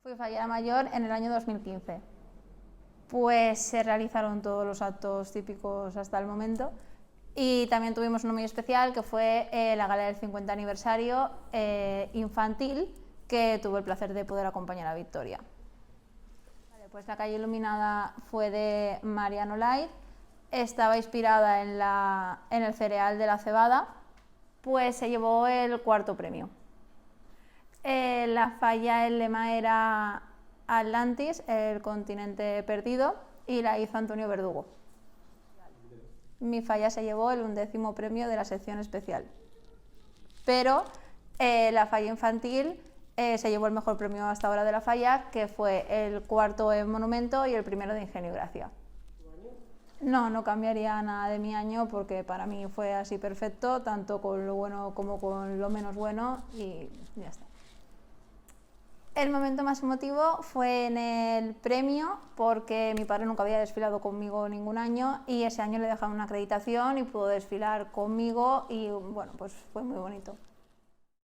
Fui fallera mayor en el año 2015. Pues se realizaron todos los actos típicos hasta el momento y también tuvimos uno muy especial que fue la gala del 50 aniversario infantil, que tuve el placer de poder acompañar a Victoria. Vale, pues la calle iluminada fue de Mariano Light, estaba inspirada en el cereal de la cebada, pues se llevó el cuarto premio. La falla, el lema era Atlantis, el continente perdido, y la hizo Antonio Verdugo. Mi falla se llevó el 11º premio de la sección especial, pero la falla infantil se llevó el mejor premio hasta ahora de la falla, que fue el 4º en monumento y el 1º de ingenio y gracia. No, no cambiaría nada de mi año porque para mí fue así perfecto, tanto con lo bueno como con lo menos bueno, y ya está. El momento más emotivo fue en el premio, porque mi padre nunca había desfilado conmigo ningún año y ese año le dejaron una acreditación y pudo desfilar conmigo y bueno, pues fue muy bonito.